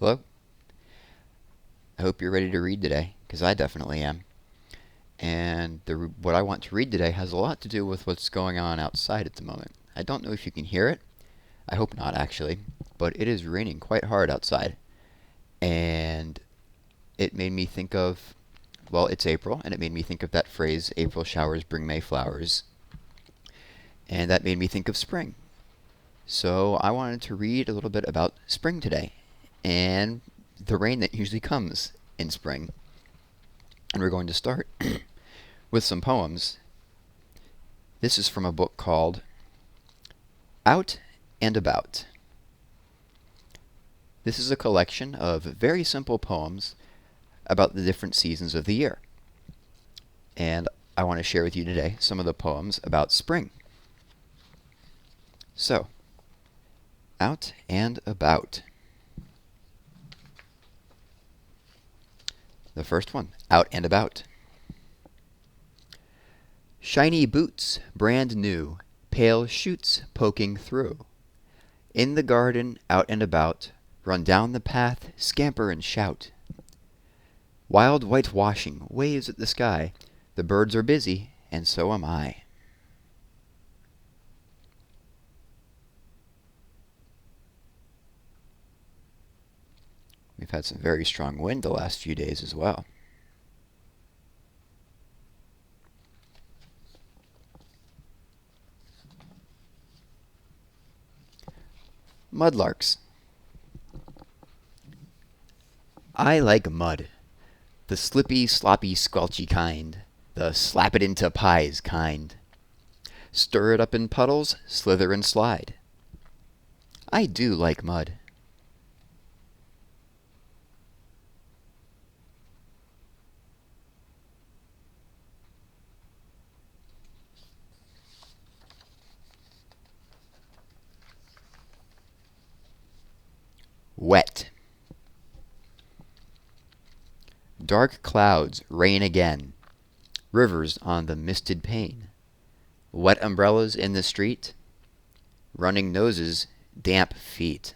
Hello? I hope you're ready to read today, because I definitely am. And what I want to read today has a lot to do with what's going on outside at the moment. I don't know if you can hear it. I hope not, actually. But it is raining quite hard outside. And it made me think of, well, it's April, and it made me think of that phrase, April showers bring May flowers. And that made me think of spring. So I wanted to read a little bit about spring today, and the rain that usually comes in spring. And we're going to start with some poems. This is from a book called Out and About. This is a collection of very simple poems about the different seasons of the year. And I want to share with you today some of the poems about spring. So, Out and About. The first one, Out and About. Shiny boots, brand new, pale shoots poking through. In the garden, out and about, run down the path, scamper and shout. Wild whitewashing waves at the sky, the birds are busy, and so am I. We've had some very strong wind the last few days as well. Mudlarks. I like mud. The slippy, sloppy, squelchy kind. The slap it into pies kind. Stir it up in puddles, slither and slide. I do like mud. Wet. Dark clouds rain again. Rivers on the misted pane. Wet umbrellas in the street. Running noses, damp feet.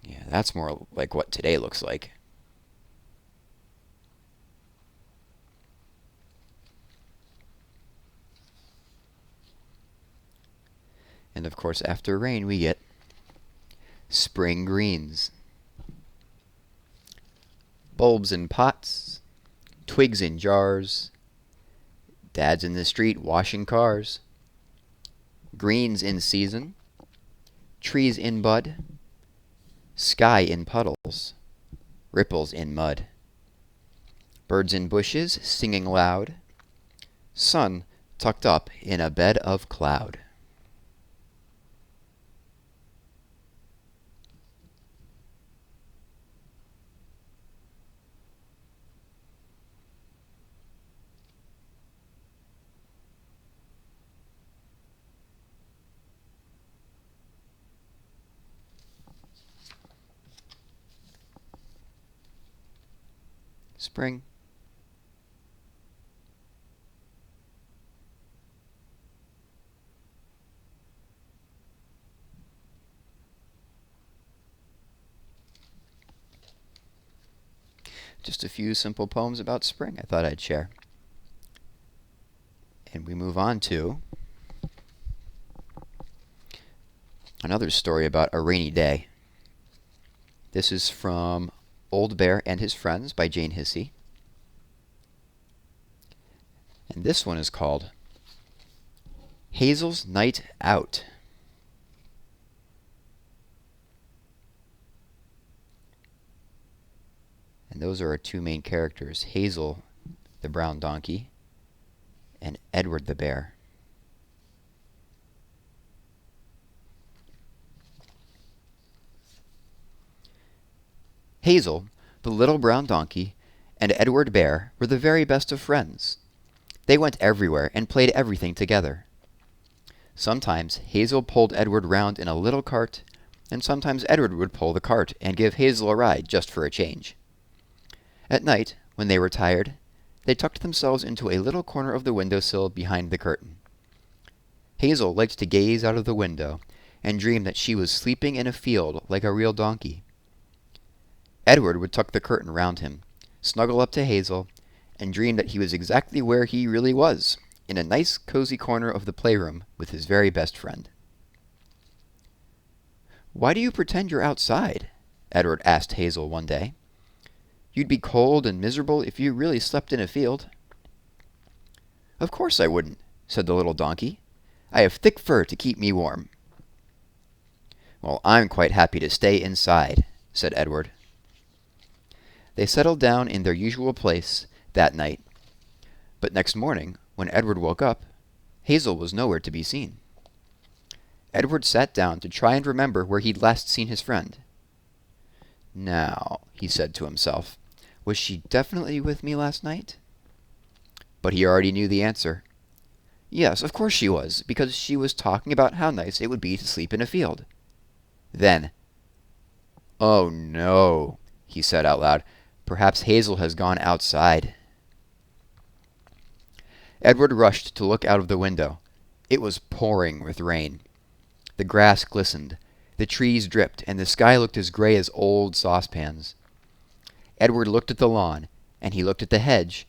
Yeah, that's more like what today looks like. And of course, after rain, we get spring greens. Bulbs in pots, twigs in jars, dads in the street washing cars. Greens in season, trees in bud, sky in puddles, ripples in mud. Birds in bushes singing loud, sun tucked up in a bed of cloud. Spring. Just a few simple poems about spring I thought I'd share. And we move on to another story about a rainy day. This is from Old Bear and His Friends by Jane Hissey. And this one is called Hazel's Night Out. And those are our two main characters, Hazel, the brown donkey, and Edward the bear. Hazel, the little brown donkey, and Edward Bear were the very best of friends. They went everywhere and played everything together. Sometimes Hazel pulled Edward round in a little cart, and sometimes Edward would pull the cart and give Hazel a ride just for a change. At night, when they were tired, they tucked themselves into a little corner of the windowsill behind the curtain. Hazel liked to gaze out of the window and dream that she was sleeping in a field like a real donkey. Edward would tuck the curtain round him, snuggle up to Hazel, and dream that he was exactly where he really was, in a nice cozy corner of the playroom with his very best friend. "Why do you pretend you're outside?" Edward asked Hazel one day. "You'd be cold and miserable if you really slept in a field." "Of course I wouldn't," said the little donkey. "I have thick fur to keep me warm." "Well, I'm quite happy to stay inside," said Edward. They settled down in their usual place that night. But next morning, when Edward woke up, Hazel was nowhere to be seen. Edward sat down to try and remember where he'd last seen his friend. "Now," he said to himself, "was she definitely with me last night?" But he already knew the answer. Yes, of course she was, because she was talking about how nice it would be to sleep in a field. Then, "Oh no," he said out loud, "perhaps Hazel has gone outside." Edward rushed to look out of the window. It was pouring with rain. The grass glistened, the trees dripped, and the sky looked as gray as old saucepans. Edward looked at the lawn, and he looked at the hedge,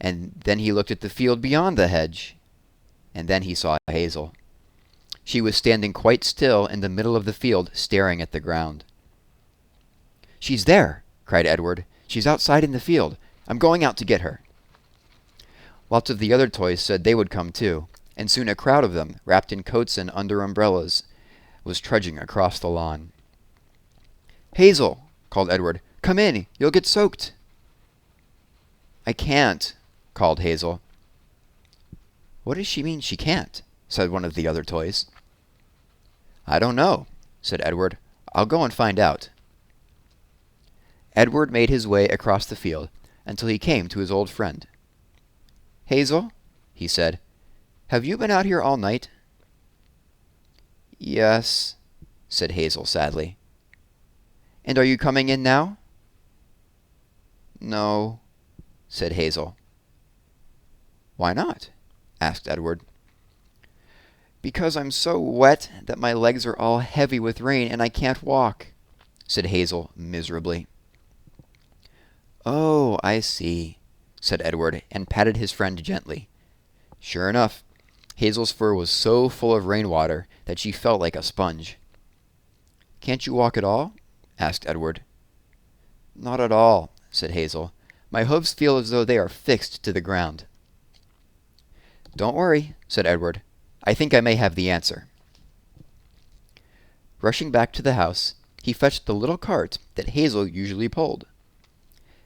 and then he looked at the field beyond the hedge, and then he saw Hazel. She was standing quite still in the middle of the field, staring at the ground. "She's there!" cried Edward. "She's outside in the field. I'm going out to get her." Lots of the other toys said they would come too, and soon a crowd of them, wrapped in coats and under umbrellas, was trudging across the lawn. "Hazel!" called Edward. "Come in! You'll get soaked!" "I can't," called Hazel. "What does she mean she can't?" said one of the other toys. "I don't know," said Edward. "I'll go and find out." Edward made his way across the field until he came to his old friend. "Hazel," he said, "have you been out here all night?" "Yes," said Hazel sadly. "And are you coming in now?" "No," said Hazel. "Why not?" asked Edward. "Because I'm so wet that my legs are all heavy with rain and I can't walk," said Hazel miserably. "Oh, I see," said Edward, and patted his friend gently. Sure enough, Hazel's fur was so full of rainwater that she felt like a sponge. "Can't you walk at all?" asked Edward. "Not at all," said Hazel. "My hooves feel as though they are fixed to the ground." "Don't worry," said Edward. "I think I may have the answer." Rushing back to the house, he fetched the little cart that Hazel usually pulled.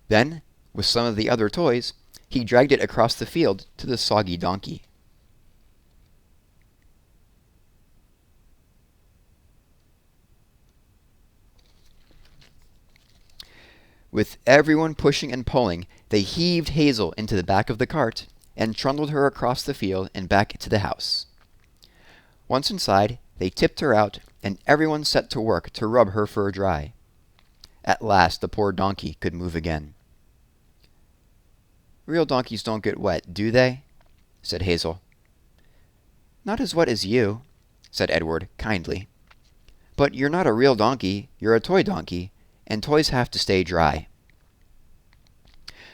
Then, with some of the other toys, he dragged it across the field to the soggy donkey. With everyone pushing and pulling, they heaved Hazel into the back of the cart and trundled her across the field and back to the house. Once inside, they tipped her out, and everyone set to work to rub her fur dry. At last the poor donkey could move again. "Real donkeys don't get wet, do they?" said Hazel. "Not as wet as you," said Edward kindly. "But you're not a real donkey, you're a toy donkey, and toys have to stay dry."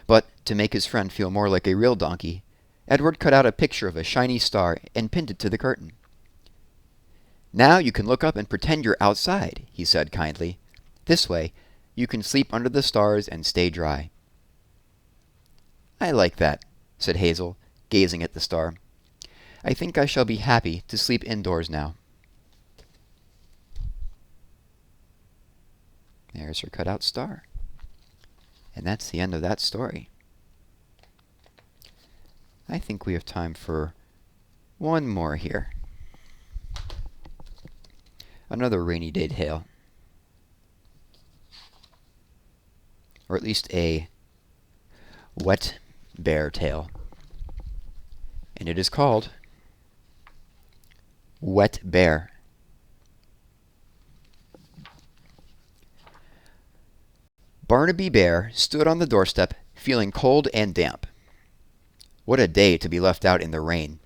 But to make his friend feel more like a real donkey, Edward cut out a picture of a shiny star and pinned it to the curtain. "Now you can look up and pretend you're outside," he said kindly. "This way, you can sleep under the stars and stay dry." "I like that," said Hazel, gazing at the star. "I think I shall be happy to sleep indoors now." There's her cutout star. And that's the end of that story. I think we have time for one more here. Another rainy day tale. Or at least a wet bear tale. And it is called Wet Bear. Barnaby Bear stood on the doorstep, feeling cold and damp. What a day to be left out in the rain.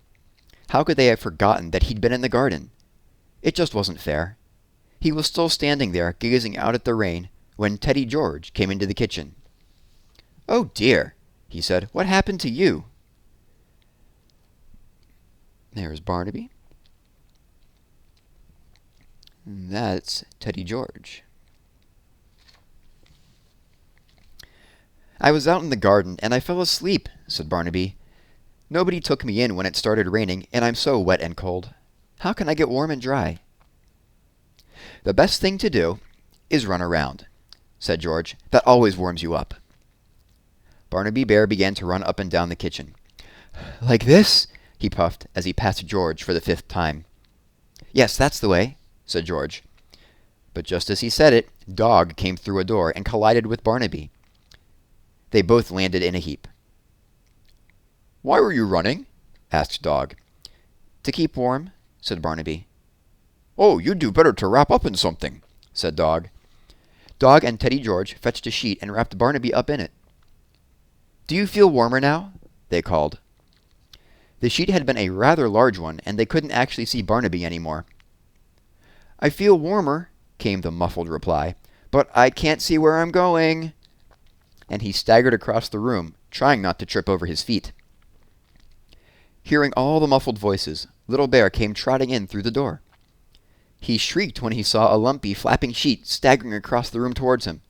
How could they have forgotten that he'd been in the garden? It just wasn't fair. He was still standing there, gazing out at the rain, when Teddy George came into the kitchen. "Oh dear," he said. "What happened to you?" There's Barnaby. And that's Teddy George. "I was out in the garden, and I fell asleep," said Barnaby. "Nobody took me in when it started raining, and I'm so wet and cold. How can I get warm and dry?" "The best thing to do is run around," said George. "That always warms you up." Barnaby Bear began to run up and down the kitchen. "Like this?" he puffed as he passed George for the 5th time. "Yes, that's the way," said George. But just as he said it, Dog came through a door and collided with Barnaby. They both landed in a heap. "Why were you running?" asked Dog. "To keep warm," said Barnaby. "Oh, you'd do better to wrap up in something," said Dog. Dog and Teddy George fetched a sheet and wrapped Barnaby up in it. "Do you feel warmer now?" they called. The sheet had been a rather large one, and they couldn't actually see Barnaby anymore. "I feel warmer," came the muffled reply, "but I can't see where I'm going." And he staggered across the room, trying not to trip over his feet. Hearing all the muffled voices, Little Bear came trotting in through the door. He shrieked when he saw a lumpy, flapping sheet staggering across the room towards him.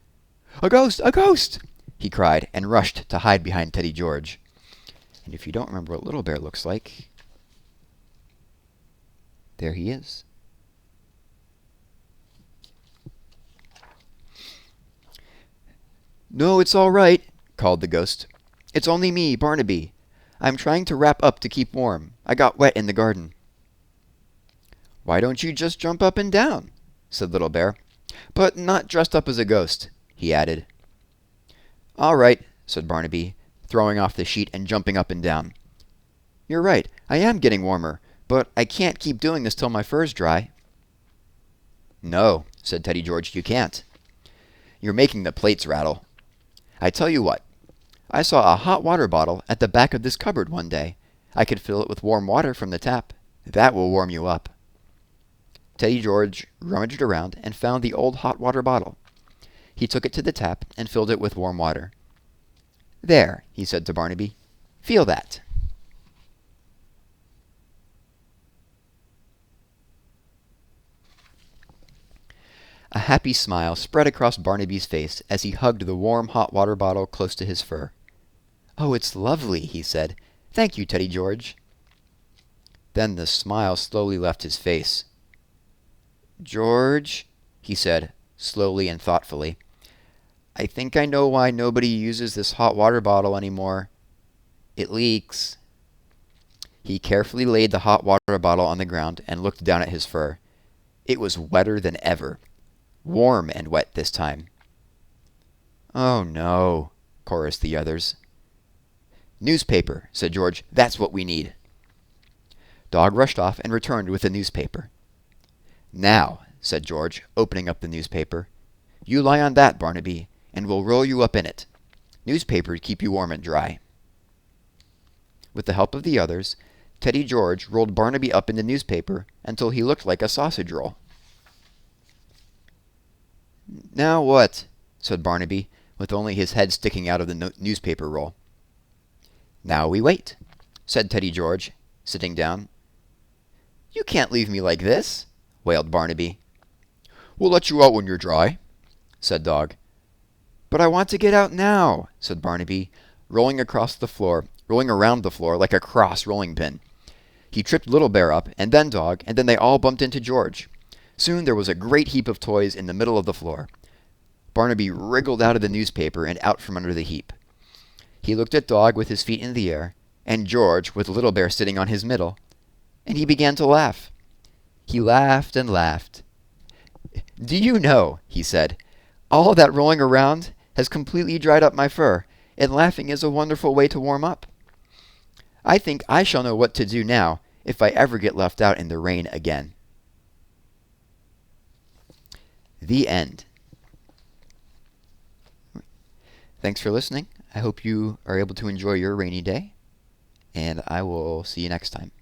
"A ghost! A ghost!" he cried, and rushed to hide behind Teddy George. And if you don't remember what Little Bear looks like, there he is. "No, it's all right," called the ghost. "It's only me, Barnaby. I'm trying to wrap up to keep warm. I got wet in the garden." "Why don't you just jump up and down?" said Little Bear. "But not dressed up as a ghost," he added. "All right," said Barnaby, throwing off the sheet and jumping up and down. "You're right, I am getting warmer, but I can't keep doing this till my fur's dry." "No," said Teddy George, "you can't. You're making the plates rattle. I tell you what, I saw a hot water bottle at the back of this cupboard one day. I could fill it with warm water from the tap. That will warm you up." Teddy George rummaged around and found the old hot water bottle. He took it to the tap and filled it with warm water. "There," he said to Barnaby. "Feel that." A happy smile spread across Barnaby's face as he hugged the warm hot water bottle close to his fur. "Oh, it's lovely," he said. "Thank you, Teddy George." Then the smile slowly left his face. "George," he said, slowly and thoughtfully, "I think I know why nobody uses this hot water bottle anymore. It leaks." He carefully laid the hot water bottle on the ground and looked down at his fur. It was wetter than ever. Warm and wet this time. "Oh no," chorused the others. "Newspaper," said George. "That's what we need." Dog rushed off and returned with the newspaper. "Now," said George, opening up the newspaper, "you lie on that, Barnaby, and we'll roll you up in it. Newspapers keep you warm and dry." With the help of the others, Teddy George rolled Barnaby up in the newspaper until he looked like a sausage roll. "Now what?" said Barnaby, with only his head sticking out of the newspaper roll. "Now we wait," said Teddy George, sitting down. "You can't leave me like this," wailed Barnaby. "We'll let you out when you're dry," said Dog. "But I want to get out now," said Barnaby, rolling around the floor like a cross rolling pin. He tripped Little Bear up, and then Dog, and then they all bumped into George. Soon there was a great heap of toys in the middle of the floor. Barnaby wriggled out of the newspaper and out from under the heap. He looked at Dog with his feet in the air, and George with Little Bear sitting on his middle, and he began to laugh. He laughed and laughed. "Do you know," he said, "all that rolling around has completely dried up my fur, and laughing is a wonderful way to warm up. I think I shall know what to do now if I ever get left out in the rain again." The end. Thanks for listening. I hope you are able to enjoy your rainy day, and I will see you next time.